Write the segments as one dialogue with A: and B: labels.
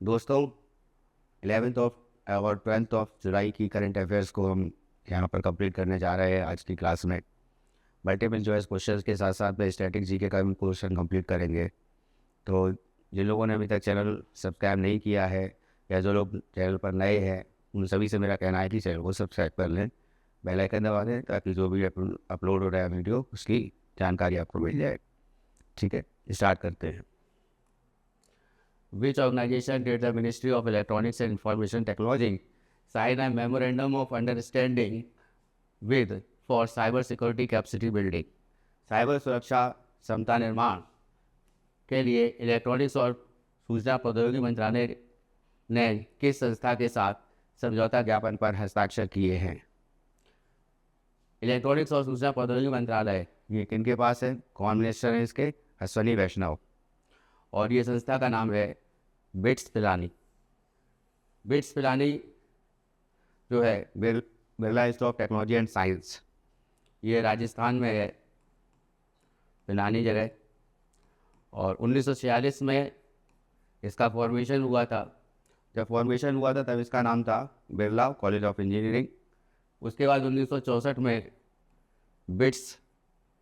A: दोस्तों, 11th of और 12th of July की करंट अफेयर्स को हम यहाँ पर कंप्लीट करने जा रहे हैं आज की क्लास में। मल्टीपल चॉइस क्वेश्चंस के साथ साथ में स्टैटिक जीके का भी क्वेश्चन कंप्लीट करेंगे। तो जिन लोगों ने अभी तक चैनल सब्सक्राइब नहीं किया है या जो लोग चैनल पर नए हैं, उन सभी से मेरा कहना है कि चैनल को सब्सक्राइब कर लें, बेल आइकन दबा दें ताकि जो भी अपलोड हो रहा है वीडियो उसकी जानकारी आपको मिल जाए। ठीक है, स्टार्ट करते हैं। Which organization did the Ministry of Electronics and Information Technology sign a memorandum of understanding with for cyber security capacity building? Cyber सुरक्षा क्षमता निर्माण के लिए इलेक्ट्रॉनिक्स और सूचना प्रौद्योगिकी मंत्रालय ने किस संस्था के साथ समझौता ज्ञापन पर हस्ताक्षर किए हैं? इलेक्ट्रॉनिक्स और सूचना प्रौद्योगिकी मंत्रालय ये किनके पास है? कौन मिनिस्टर है इसके? अश्वनी वैष्णव। और ये संस्था का नाम है बिट्स पिलानी। बिट्स पिलानी जो है Birla institute of technology and science, ये राजस्थान में है, पिलानी जगह। और 1946 में इसका फॉर्मेशन हुआ था। जब फॉर्मेशन हुआ था तब इसका नाम था बिरला कॉलेज ऑफ इंजीनियरिंग। उसके बाद 1964 में बिट्स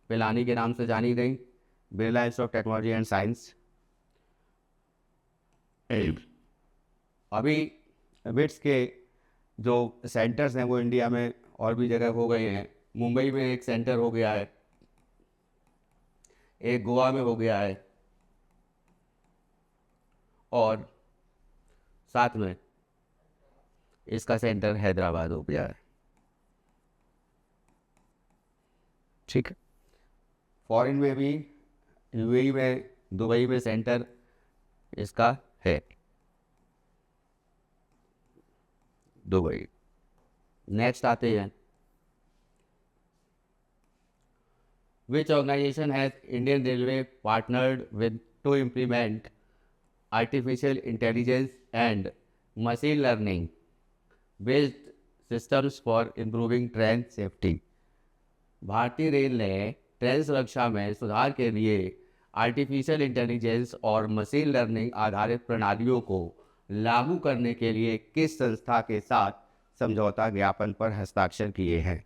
A: पिलानी के नाम से जानी गई Birla institute of technology and science. अभी बिट्स के जो सेंटर्स हैं वो इंडिया में और भी जगह हो गए हैं। मुंबई में एक सेंटर हो गया है, एक गोवा में हो गया है, और साथ में इसका सेंटर हैदराबाद हो गया है। ठीक है, फॉरेन में भी यूएई में, दुबई में सेंटर इसका है, दुबई। नेक्स्ट आते हैं, which organisation has Indian railway partnered with to implement artificial intelligence and machine learning based systems for improving train safety? भारतीय रेल ने ट्रेन सुरक्षा में सुधार के लिए आर्टिफिशियल इंटेलिजेंस और मशीन लर्निंग आधारित प्रणालियों को लागू करने के लिए किस संस्था के साथ समझौता ज्ञापन पर हस्ताक्षर किए हैं?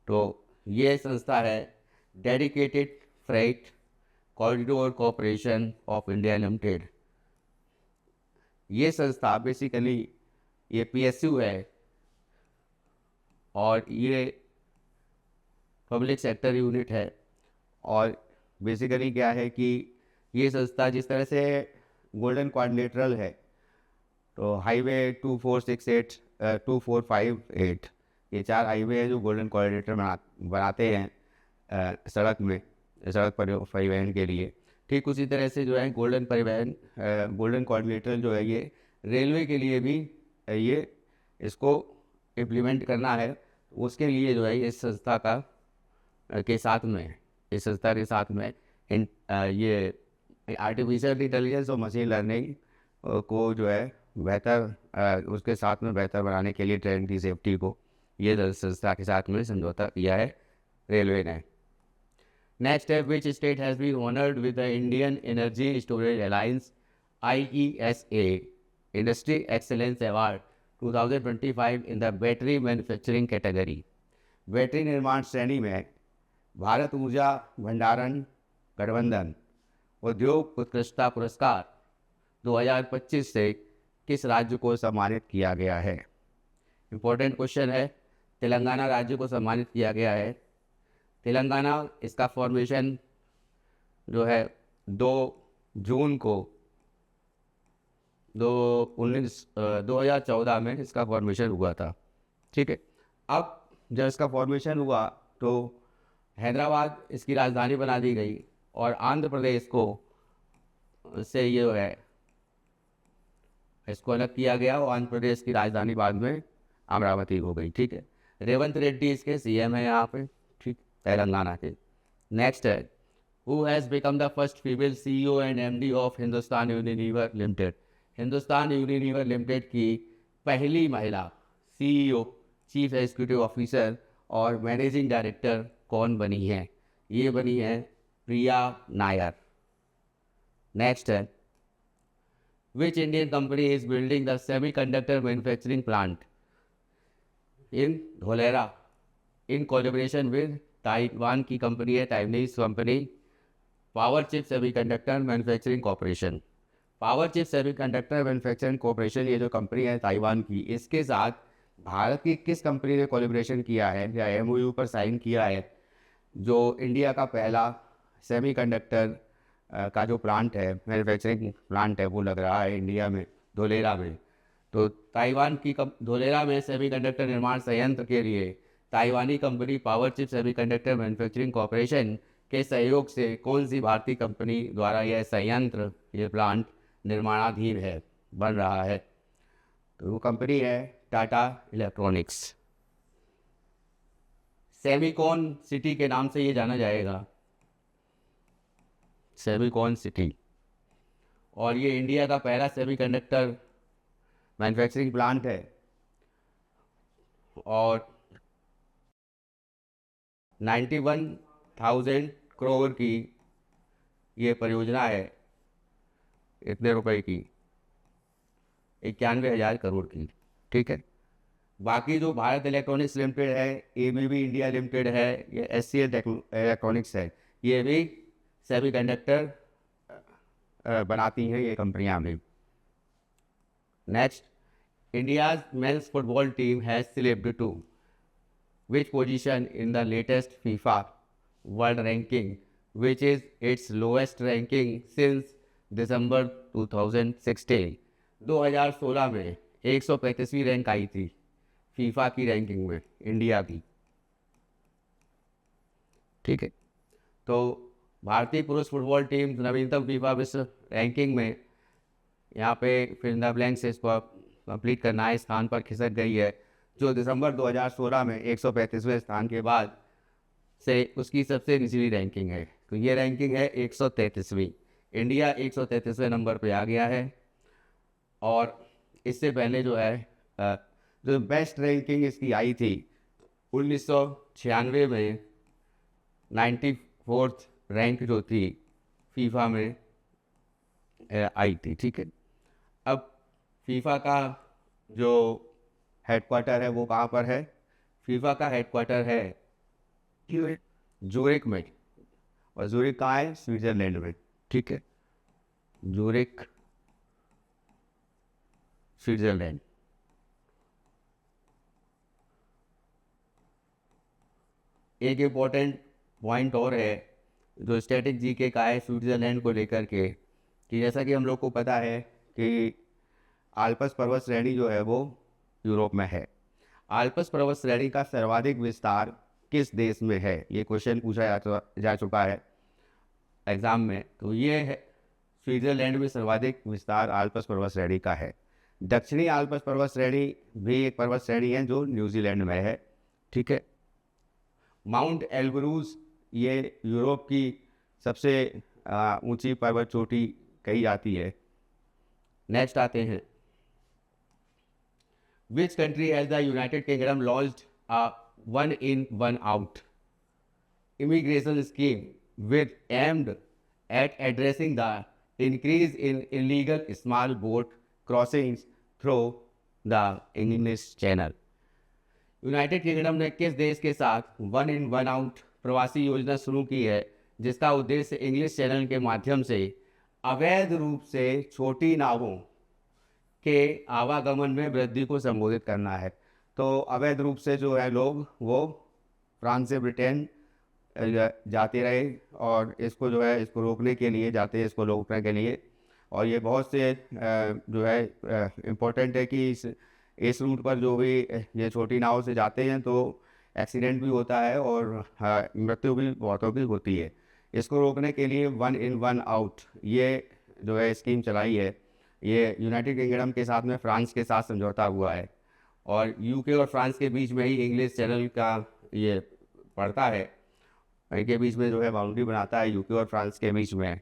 A: तो ये संस्था है dedicated freight corridor corporation of India limited. ये संस्था बेसिकली ये पीएसयू है और ये पब्लिक सेक्टर यूनिट है। और बेसिकली क्या है कि ये संस्था जिस तरह से गोल्डन क्वाड्रिलेटरल है, तो हाईवे 2468 2458 ये 4 हाईवे है जो गोल्डन क्वाड्रिलेटर बनाते हैं सड़क परिवहन के लिए। ठीक उसी तरह से जो है गोल्डन क्वाड्रिलेटर जो है ये रेलवे के लिए भी ये इसको इम्प्लीमेंट करना है। उसके लिए जो है इस संस्था का के साथ में इस संस्था के साथ में ये आर्टिफिशियल इंटेलिजेंस और मशीन लर्निंग को जो है बेहतर उसके साथ में बेहतर बनाने के लिए ट्रेन की सेफ्टी को ये संस्था के साथ में समझौता किया है रेलवे ने। नेक्स्ट है, which state has been honoured with the Indian energy storage alliance IESA industry excellence award 2025 in the battery manufacturing category? Battery निर्माण श्रेणी में भारत ऊर्जा भंडारण गठबंधन उद्योग उत्कृष्टता पुरस्कार 2025 से किस राज्य को सम्मानित किया गया है? इम्पोर्टेंट क्वेश्चन है। तेलंगाना राज्य को सम्मानित किया गया है। तेलंगाना इसका फॉर्मेशन जो है 2 जून को 2014 में इसका फॉर्मेशन हुआ था। ठीक है, अब जब इसका फॉर्मेशन हुआ तो हैदराबाद इसकी राजधानी बना दी गई और आंध्र प्रदेश को से ये है इसको अलग किया गया और आंध्र प्रदेश की राजधानी बाद में अमरावती हो गई। ठीक है, रेवंत रेड्डी इसके सीएम है यहाँ पे, ठीक, तेलंगाना के। नेक्स्ट है, who has become the first female CEO and MD of Hindustan Unilever limited? Hindustan Unilever limited की पहली महिला CEO, चीफ एग्जीक्यूटिव ऑफिसर और मैनेजिंग डायरेक्टर कौन बनी है? ये बनी है प्रिया नायर। नेक्स्ट है, which Indian company is building the semi conductor manufacturing plant in Dholera in collaboration with Taiwan की कंपनी है, Taiwanese company Powerchip semiconductor manufacturing corporation. Power chip semiconductor manufacturing corporation ये जो कंपनी है ताइवान की, इसके साथ भारत की किस कंपनी ने कोलैबोरेशन किया है या एमओयू पर साइन किया है? जो इंडिया का पहला सेमीकंडक्टर का जो प्लांट है, मैन्युफैक्चरिंग प्लांट है, वो लग रहा है इंडिया में, धोलेरा में। तो ताइवान की धोलेरा में सेमीकंडक्टर निर्माण संयंत्र के लिए ताइवानी company Powerchip semiconductor manufacturing corporation के सहयोग से कौन सी भारतीय कंपनी द्वारा यह संयंत्र, ये प्लांट निर्माणाधीन है, बन रहा है? तो वो कंपनी है टाटा इलेक्ट्रॉनिक्स। सेमीकॉन सिटी के नाम से ये जाना जाएगा, सेमीकॉन सिटी। और ये इंडिया का पहला सेमीकंडक्टर मैन्युफैक्चरिंग प्लांट है और 91,000 करोड़ की ये परियोजना है, इतने रुपए की, 91,000 करोड़ की, ठीक है। बाकी जो भारत इलेक्ट्रॉनिक्स लिमिटेड है, एबीबी इंडिया लिमिटेड है, ये एससीएल इलेक्ट्रॉनिक्स है, ये भी सेमीकंडक्टर बनाती हैं ये कंपनियां भी। Next, India's men's football team has slipped to which position in the latest FIFA World Ranking, which is its lowest ranking since December 2016। 2016 में 135वीं रैंक आई थी फीफा की रैंकिंग में इंडिया की, ठीक है। तो भारतीय पुरुष फुटबॉल टीम नवीनतम फीफा विश्व रैंकिंग में यहाँ पे फिर द ब्लैंक से इसको कंप्लीट करना है, स्थान पर खिसक गई है, जो दिसंबर 2016 में 135वें स्थान के बाद से उसकी सबसे निचली रैंकिंग है। तो ये रैंकिंग है 133वीं, इंडिया 133वें नंबर पे आ गया है। और इससे पहले जो है जो बेस्ट रैंकिंग इसकी आई थी 1996 में 94th रैंक जो थी फीफा में आई थी, ठीक है। अब फीफा का जो हेडक्वार्टर है वो कहाँ पर है? फीफा का हेडक्वार्टर है जूरिक में, और जूरिक कहाँ है? स्विट्जरलैंड में, ठीक है। Zurich Switzerland. एक इम्पोर्टेंट पॉइंट और है जो स्टैटिक जीके का है स्विट्जरलैंड को लेकर के, कि जैसा कि हम लोग को पता है कि आल्प्स पर्वत श्रेणी जो है वो यूरोप में है। आल्प्स पर्वत श्रेणी का सर्वाधिक विस्तार किस देश में है? ये क्वेश्चन पूछा जा चुका है एग्जाम में। तो ये है स्विट्जरलैंड में सर्वाधिक विस्तार आल्प्स पर्वत श्रेणी का है। दक्षिणी आल्प्स पर्वत श्रेणी भी एक पर्वत श्रेणी है जो न्यूजीलैंड में है, ठीक है। माउंट एल्ब्रूज ये यूरोप की सबसे ऊंची पर्वत चोटी कही जाती है। नेक्स्ट आते हैं, Which country has the United Kingdom launched a one in one out immigration scheme with aimed at addressing the increase in illegal small boat crossings through the English Channel? United kingdom ने किस देश के साथ one in one out प्रवासी योजना शुरू की है, जिसका उद्देश्य इंग्लिश चैनल के माध्यम से अवैध रूप से छोटी नावों के आवागमन में वृद्धि को संबोधित करना है? तो अवैध रूप से जो है लोग वो फ्रांस से ब्रिटेन जाते रहे, और इसको जो है इसको रोकने के लिए जाते हैं, इसको रोकने के लिए। और ये बहुत से जो है इम्पोर्टेंट है कि इस रूट पर जो भी ये छोटी नाव से जाते हैं तो एक्सीडेंट भी होता है और मृत्यु भी बहुतों की होती है। इसको रोकने के लिए वन इन वन आउट ये जो है स्कीम चलाई है। ये यूनाइटेड किंगडम के साथ में फ्रांस के साथ समझौता हुआ है, और यूके और फ्रांस के बीच में ही इंग्लिश चैनल का ये पड़ता है, इनके बीच में जो है बाउंड्री बनाता है यूके और फ्रांस के बीच में।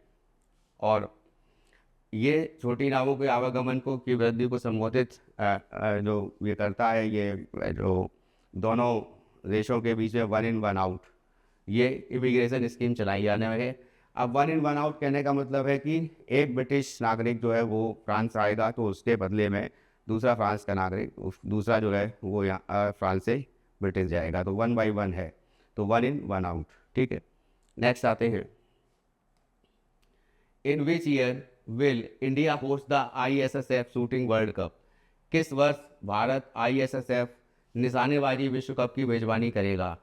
A: और ये छोटी नावों के आवागमन को की वृद्धि को संबोधित जो ये करता है, ये जो दोनों देशों के बीच में वन इन वन आउट ये इमिग्रेशन स्कीम चलाई जाने में है। अब 1 इन 1 आउट कहने का मतलब है कि एक ब्रिटिश नागरिक जो है वो फ्रांस आएगा तो उसके बदले में दूसरा फ्रांस का नागरिक दूसरा जो है वो यहाँ फ्रांस से ब्रिटिश जाएगा, तो 1/1 है, तो 1 इन 1 आउट। ठीक है, नेक्स्ट आते हैं। In which year will India host the ISSF shooting world cup? किस वर्ष भारत ISSF निशानेबाजी विश्व कप की मेजबानी करेगा?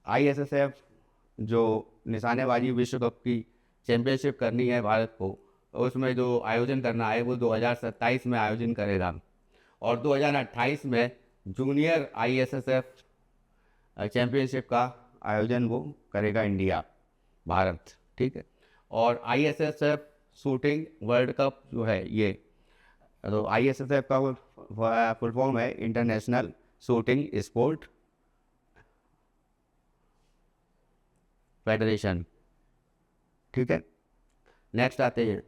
A: ISSF जो निशानेबाजी विश्व कप की चैंपियनशिप करनी है भारत को, उसमें जो आयोजन करना है वो 2027 में आयोजन करेगा, और 2028 में जूनियर ISSF चैंपियनशिप का आयोजन वो करेगा इंडिया, भारत। ठीक है, और ISSF शूटिंग वर्ल्ड कप जो है ये, तो ISSF का फुल फॉर्म है इंटरनेशनल शूटिंग स्पोर्ट फेडरेशन। ठीक है, नेक्स्ट आते हैं।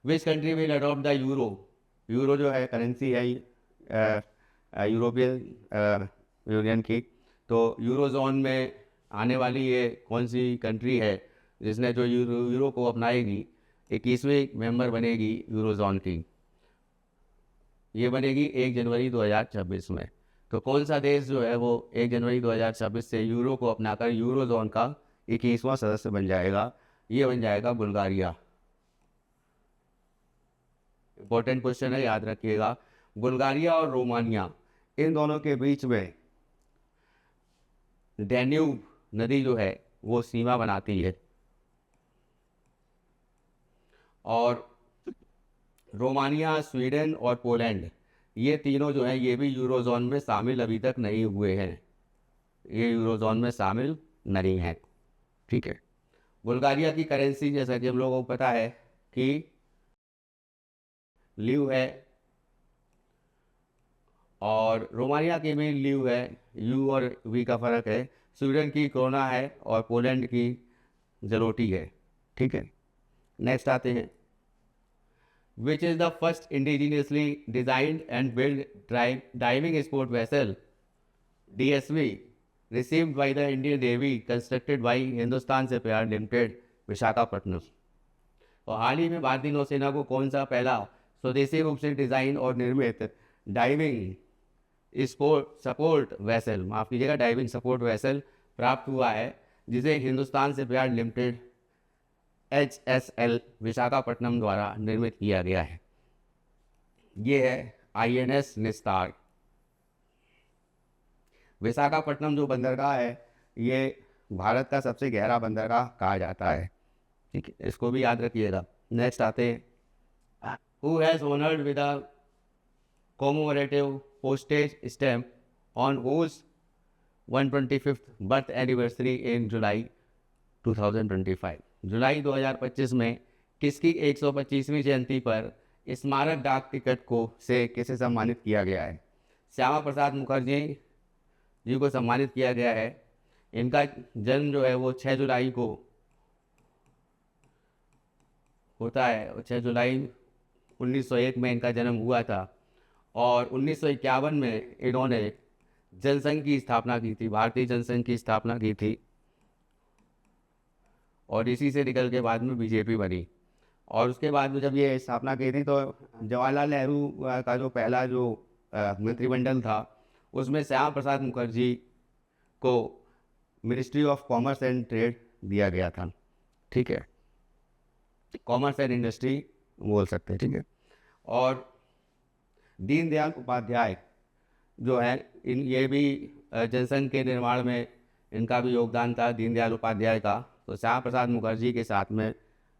A: Which country will adopt the euro? Euro जो है करेंसी है यूरोपियन यूनियन की, तो यूरो जोन में आने वाली ये कौन सी कंट्री है जिसने जो यूरो को अपनाएगी, 21वीं मेंबर बनेगी यूरो जोन की? ये बनेगी 1 जनवरी 2026 में। तो कौन सा देश जो है वो 1 जनवरी 2026 से यूरो को अपनाकर यूरो जोन का 21वां सदस्य बन जाएगा? ये बन जाएगा बुल्गारिया। इंपॉर्टेंट क्वेश्चन है, याद रखिएगा। बुल्गारिया और रोमानिया, इन दोनों के बीच में डैन्यूब नदी जो है वो सीमा बनाती है, और रोमानिया, स्वीडन और पोलैंड, ये तीनों जो हैं ये भी यूरोजोन में शामिल अभी तक नहीं हुए हैं, ये यूरोजोन में शामिल नहीं हैं। ठीक है, बुल्गारिया की करेंसी जैसा कि हम लोगों को पता है कि ल्यू है, और रोमानिया की भी ल्यू है, यू और वी का फर्क है। स्वीडन की क्रोना है और पोलैंड की जलोटी है। ठीक है, नेक्स्ट आते हैं। Which is the first indigenously designed and build diving sport vessel DSV received by the Indian navy constructed by Hindustan shipyard limited, Visakhapatnam? और हाल ही में भारतीय नौसेना को कौन सा पहला स्वदेशी रूप से डिजाइन और निर्मित डाइविंग सपोर्ट वेसल, माफ कीजिएगा, डाइविंग सपोर्ट वेसल प्राप्त हुआ है, जिसे Hindustan shipyard limited HSL Visakhapatnam द्वारा निर्मित किया गया है? ये है INS निस्तार। विशाखापट्टनम जो बंदरगाह है ये भारत का सबसे गहरा बंदरगाह कहा जाता है। ठीक है, इसको भी याद रखिएगा। नेक्स्ट आते हैं। Who has honoured with a commemorative postage stamp on whose 125th birth anniversary in July 2025? जुलाई 2025 में किसकी 125वीं जयंती पर स्मारक डाक टिकट को से किसे सम्मानित किया गया है? श्यामा प्रसाद मुखर्जी जी को सम्मानित किया गया है। इनका जन्म जो है वो 6 जुलाई को होता है, और 6 जुलाई 1901 में इनका जन्म हुआ था, और 1951 में इन्होंने जनसंघ की स्थापना की थी, भारतीय जनसंघ की स्थापना की थी, और इसी से निकल के बाद में BJP बनी। और उसके बाद में जब ये स्थापना की थी तो जवाहरलाल नेहरू का जो पहला जो मंत्रिमंडल था उसमें श्यामा प्रसाद मुखर्जी को ministry of commerce and trade दिया गया था। ठीक है, कॉमर्स एंड इंडस्ट्री बोल सकते हैं। ठीक है, और दीनदयाल उपाध्याय जो है ये भी जनसंघ के निर्माण में इनका भी योगदान था, दीनदयाल उपाध्याय का। तो श्यामा प्रसाद मुखर्जी के साथ में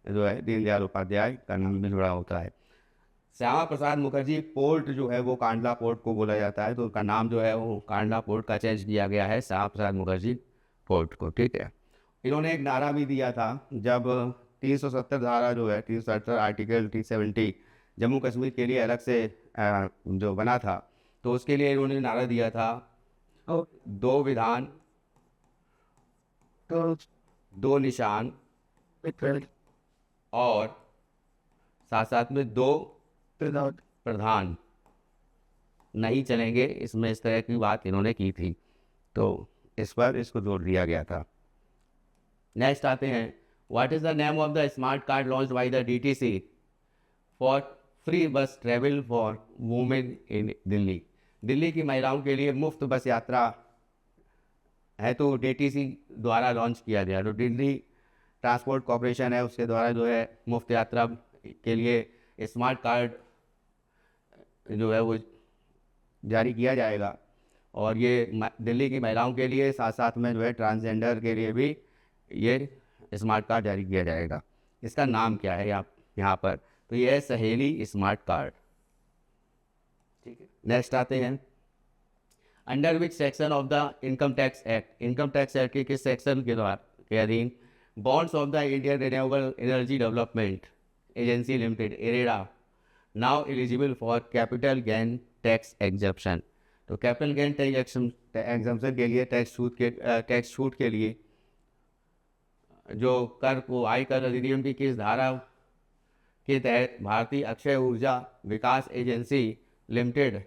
A: जो है दीनदयाल उपाध्याय का नाम भी जुड़ा होता है। श्यामा प्रसाद मुखर्जी पोर्ट जो है वो कांडला पोर्ट को बोला जाता है, तो उसका नाम जो है वो कांडला पोर्ट का चेंज किया गया है श्यामा प्रसाद मुखर्जी पोर्ट को। ठीक है, इन्होंने एक नारा भी दिया था जब 370 धारा जो है 370 आर्टिकल 370 जम्मू कश्मीर के लिए अलग से जो बना था, तो उसके लिए इन्होंने नारा दिया था, 2 विधान 2 निशान और साथ साथ में 2 प्रधान नहीं चलेंगे, इसमें इस तरह की बात इन्होंने की थी, तो इस पर इसको जोड़ दिया गया था। नेक्स्ट आते हैं, what is the name of the smart card launch by the DTC for free bus travel for women in Delhi. Delhi की महिलाओं के लिए मुफ्त बस यात्रा है, तो डीटीसी द्वारा लॉन्च किया गया। तो दिल्ली ट्रांसपोर्ट कॉरपोरेशन है, उसके द्वारा जो है मुफ्त यात्रा के लिए स्मार्ट कार्ड जो है वो जारी किया जाएगा। और ये दिल्ली की महिलाओं के लिए, साथ साथ में जो है ट्रांसजेंडर के लिए भी ये स्मार्ट कार्ड जारी किया जाएगा। इसका नाम क्या है यहाँ पर, तो ये है सहेली स्मार्ट कार्ड। ठीक है, नेक्स्ट आते हैं, under which section of the income tax act, income tax act के किस सेक्शन के अधीन bonds of the Indian renewable energy development agency limited IREDA now eligible for capital gain tax exemption. तो capital gain tax exemption के लिए, tax छूट के लिए जो कर को आयकर अधिनियम की किस धारा के तहत भारतीय अक्षय ऊर्जा विकास एजेंसी लिमिटेड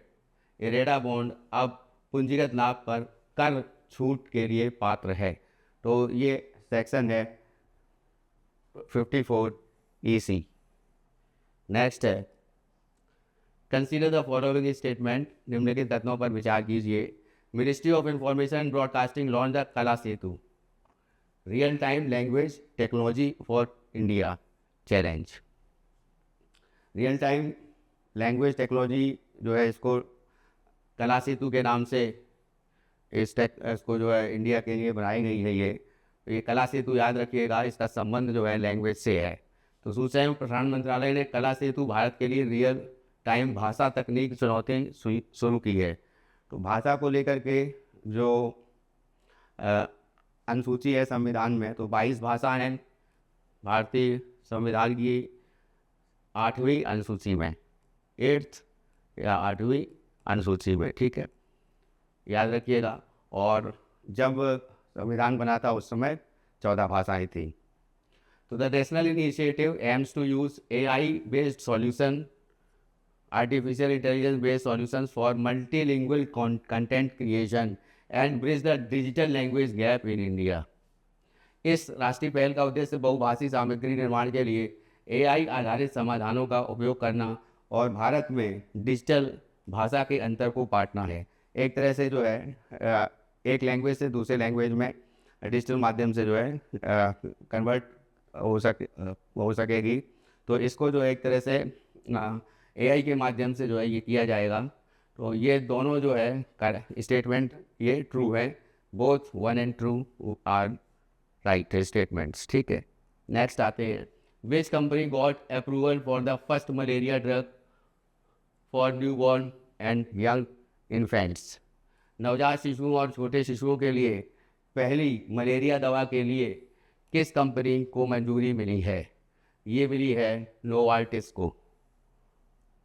A: इरेडा बॉन्ड अब पूंजीगत लाभ पर कर छूट के लिए पात्र है। तो ये सेक्शन है 54 EC। नेक्स्ट है, कंसीडर द फॉलोइंग स्टेटमेंट, निम्नलिखित कथनों पर विचार कीजिए। Ministry of information and broadcasting launch the Kala Setu real time language technology for India challenge. Real time language technology जो है, इसको कला सेतु के नाम से इसको जो है इंडिया के लिए बनाई गई है। ये कला सेतु याद रखिएगा, इसका संबंध जो है लैंग्वेज से है। तो सूचना एवं प्रसारण मंत्रालय ने कला सेतु भारत के लिए रियल टाइम भाषा तकनीक चुनौती शुरू की है। तो भाषा को लेकर के जो अनुसूची है संविधान में, तो 22 भाषा हैं भारतीय संविधान की 8वीं अनुसूची में, 8th या 8वीं अनुसूची में। ठीक है, याद रखिएगा। और जब संविधान बना था उस समय 14 भाषाएं थी। तो the national initiative aims to use AI based solution, artificial intelligence based solutions for multilingual content creation and bridge the digital language gap in India. इस राष्ट्रीय पहल का उद्देश्य बहुभाषी सामग्री निर्माण के लिए AI आधारित समाधानों का उपयोग करना और भारत में डिजिटल भाषा के अंतर को पाटना है। एक तरह से जो है एक लैंग्वेज से दूसरे लैंग्वेज में डिजिटल माध्यम से जो है कन्वर्ट हो सकेगी। तो इसको जो एक तरह से AI के माध्यम से जो है ये किया जाएगा। तो ये दोनों जो है स्टेटमेंट ये ट्रू है, both 1 and 2 are right statements. ठीक है, नेक्स्ट आते हैं, which company got approval for the first malaria drug for newborn and young infants. नवजात शिशुओं और छोटे शिशुओं के लिए पहली मलेरिया दवा के लिए किस कंपनी को मंजूरी मिली है? ये मिली है नोवार्टिस को।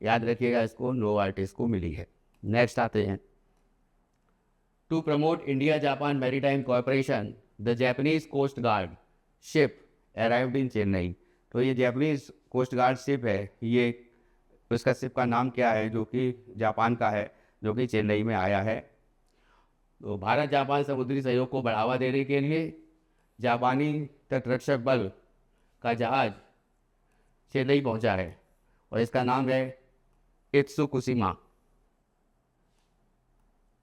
A: याद रखिएगा, इसको नोवार्टिस को मिली है। नेक्स्ट आते हैं, to promote India Japan maritime corporation the Japanese coast guard ship arrived in Chennai. तो ये जापानीज कोस्ट गार्ड शिप है, ये उसका शिप का नाम क्या है, जो कि जापान का है, जो कि चेन्नई में आया है। तो भारत जापान समुद्री सहयोग को बढ़ावा देने के लिए जापानी तटरक्षक बल का जहाज चेन्नई पहुंचा है और इसका नाम है इत्सुकुशिमा।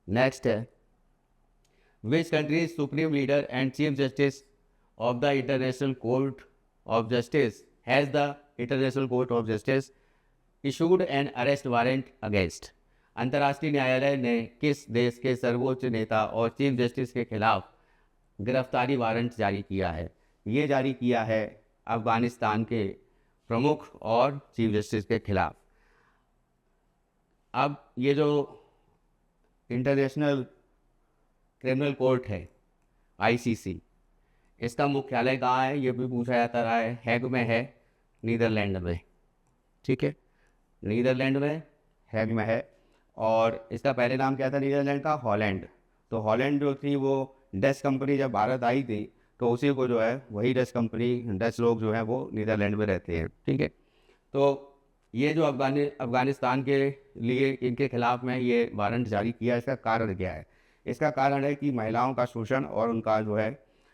A: नेक्स्ट है, which country supreme leader and chief justice of the international court of justice has the international court of justice issued N arrest warrant against. अंतर्राष्ट्रीय न्यायालय ने किस देश के सर्वोच्च नेता और चीफ जस्टिस के खिलाफ गिरफ्तारी वारंट जारी किया है? ये जारी किया है अफगानिस्तान के प्रमुख और चीफ जस्टिस के खिलाफ। अब ये जो इंटरनेशनल क्रिमिनल कोर्ट है ICC, इसका मुख्यालय कहाँ है ये भी पूछा जाता रहा है। हैग में है, नीदरलैंड में। ठीक है, नीदरलैंड में हैग में है। और इसका पहले नाम क्या था नीदरलैंड का? हॉलैंड। तो हॉलैंड जो थी वो डच कंपनी जब भारत आई थी तो उसी को जो है वही डच कंपनी, डच लोग जो है वो नीदरलैंड में रहते हैं। ठीक है, तो ये जो अफगानिस्तान के लिए इनके खिलाफ में ये वारंट जारी किया, इसका कारण क्या है? इसका कारण है कि महिलाओं का शोषण और उनका जो है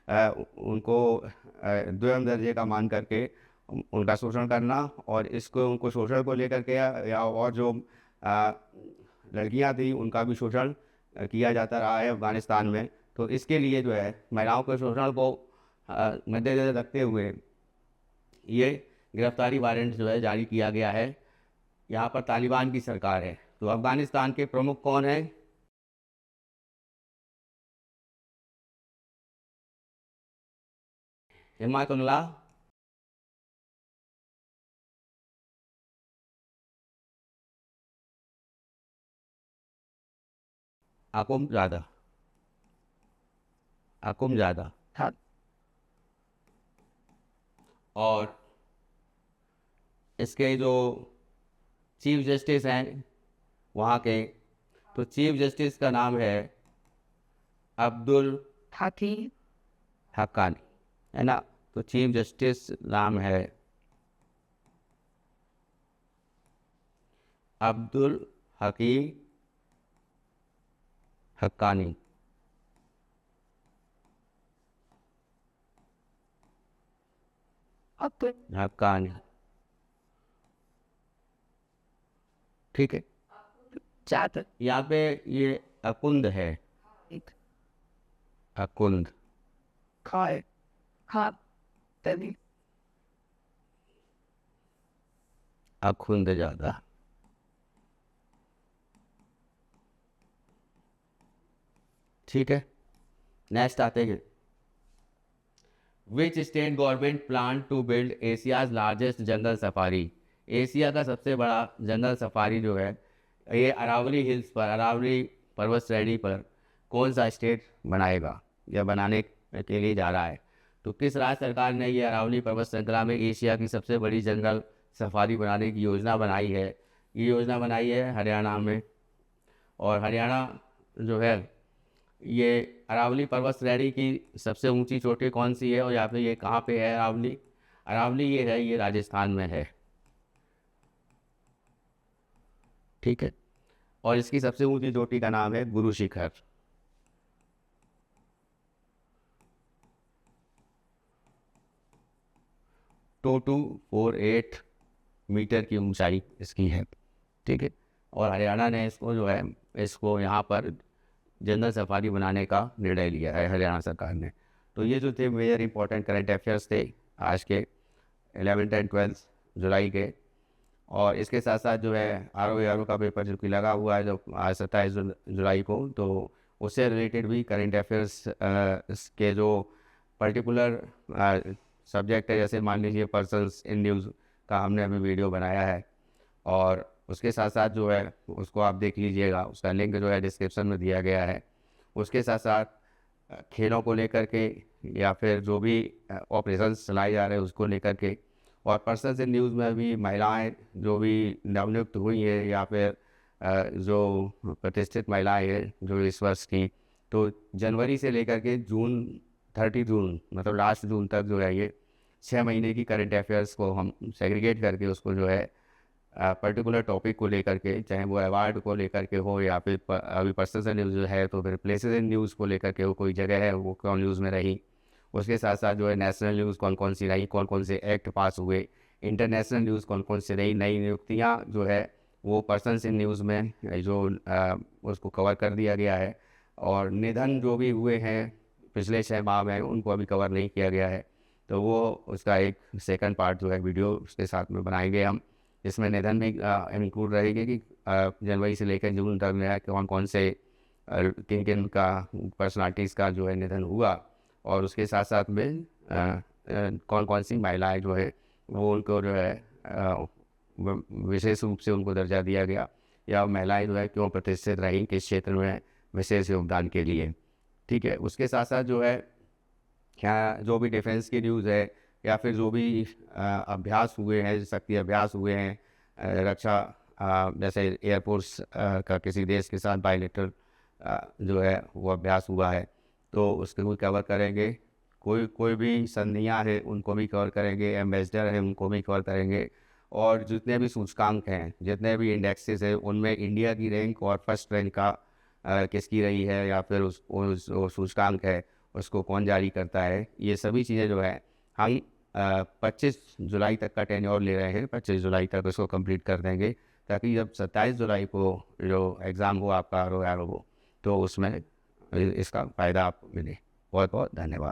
A: उनको द्वितीय दर्जे का मान करके उनका शोषण करना, और इसको उनको शोषण को लेकर के या और जो लड़कियां थी उनका भी शोषण किया जाता रहा है अफ़गानिस्तान में। तो इसके लिए जो है महिलाओं के शोषण को मद्देनज़र रखते हुए ये गिरफ्तारी वारंट जो है जारी किया गया है। यहाँ पर तालिबान की सरकार है। तो अफ़गानिस्तान के प्रमुख कौन हैं? हिमायतुल्लाह अकुमज़ादा, अकुमज़ादा। हाँ। और इसके जो चीफ जस्टिस हैं वहाँ के, तो चीफ जस्टिस का नाम है अब्दुल हकीम हक्कानी, है ना। तो चीफ जस्टिस नाम है अब्दुल हकीम हक्कानी। हक्कानी, ठीक है। चाहते यहाँ पे ये अकुंद है, अकुंद खाए खा तभी अकुंद ज़्यादा, ठीक है। नेक्स्ट आते हैं, which state government plan to build Asia's largest jungle safari. Asia का सबसे बड़ा जंगल सफारी जो है ये अरावली हिल्स पर, अरावली पर्वत श्रेणी पर कौन सा स्टेट बनाएगा या बनाने के लिए जा रहा है? तो किस राज्य सरकार ने ये अरावली पर्वत श्रृंखला में एशिया की सबसे बड़ी जंगल सफारी बनाने की योजना बनाई है? ये योजना बनाई है हरियाणा में। और हरियाणा जो है ये अरावली पर्वत श्रेणी की सबसे ऊंची चोटी कौन सी है, और यहाँ पे ये कहाँ पे है अरावली? अरावली ये है, ये राजस्थान में है, ठीक है। और इसकी सबसे ऊंची चोटी का नाम है गुरु शिखर। 2248 मीटर की ऊंचाई इसकी है, ठीक है। और हरियाणा ने इसको जो है इसको यहाँ पर जंगल सफारी बनाने का निर्णय लिया है हरियाणा सरकार ने। तो ये जो थे मेजर इंपॉर्टेंट करंट अफेयर्स थे आज के 11th एंड 12th जुलाई के। और इसके साथ साथ जो है आर का पेपर जो कि लगा हुआ है जो आज 27 जुलाई को, तो उससे रिलेटेड भी करंट अफेयर्स के जो पर्टिकुलर सब्जेक्ट है, जैसे मान लीजिए पर्सन्स इन न्यूज़ का हमने अभी वीडियो बनाया है, और उसके साथ साथ जो है उसको आप देख लीजिएगा, उसका लिंक जो है डिस्क्रिप्शन में दिया गया है। उसके साथ साथ खेलों को लेकर के या फिर जो भी ऑपरेशंस चलाए जा रहे हैं उसको लेकर के, और पर्सन्स इन न्यूज़ में भी महिलाएं जो भी नवनियुक्त हुई हैं या फिर जो प्रतिष्ठित महिलाएं हैं जो इस वर्ष की, तो जनवरी से लेकर के जून 30 जून मतलब लास्ट जून तक जो है ये 6 महीने की करंट अफेयर्स को हम सेग्रीगेट करके उसको जो है पर्टिकुलर टॉपिक को लेकर के, चाहे वो अवार्ड को लेकर के हो या फिर अभी पर्सनल इन न्यूज़ है तो फिर प्लेसेस इन न्यूज़ को लेकर के, वो कोई जगह है वो कौन न्यूज़ में रही। उसके साथ साथ जो है नेशनल न्यूज़ कौन कौन सी रही, कौन कौन से एक्ट पास हुए, इंटरनेशनल न्यूज़ कौन कौन सी रही, नई नियुक्तियाँ जो है वो पर्सनस इन न्यूज़ में जो उसको कवर कर दिया गया है। और निधन जो भी हुए हैं पिछले 6 माह में उनको अभी कवर नहीं किया गया है, तो वो उसका एक सेकंड पार्ट जो है वीडियो उसके साथ में बनाएंगे हम। इसमें निधन में इंक्लूड रहेगी कि जनवरी से लेकर जून तक में कौन कौन से किन किन का पर्सनालिटीज़ का जो है निधन हुआ, और उसके साथ साथ में कौन कौन सी महिलाएं जो है वो उनको जो है विशेष रूप से उनको दर्जा दिया गया, या महिलाएं जो है क्यों प्रतिष्ठित रहीं किस क्षेत्र में विशेष योगदान के लिए, ठीक है। उसके साथ साथ जो है क्या जो भी डिफेंस की न्यूज़ है या फिर जो भी अभ्यास हुए हैं, शक्ति अभ्यास हुए हैं, रक्षा जैसे एयरफोर्स का किसी देश के साथ बायलेटरल जो है वो अभ्यास हुआ है, तो उसको भी कवर करेंगे। कोई भी संधियाँ हैं उनको भी कवर करेंगे, एम्बेसडर हैं उनको भी कवर करेंगे, और जितने भी सूचकांक हैं, जितने भी इंडेक्सेस हैं, उनमें इंडिया की रैंक और फर्स्ट रैंक का किसकी रही है या फिर उस सूचकांक है उसको कौन जारी करता है, ये सभी चीज़ें जो है हम 25 जुलाई तक का टेन्योर ले रहे हैं, 25 जुलाई तक उसको कंप्लीट कर देंगे, ताकि जब 27 जुलाई को जो एग्ज़ाम हो आपका ROR हो तो उसमें इसका फ़ायदा आपको मिले। बहुत बहुत धन्यवाद।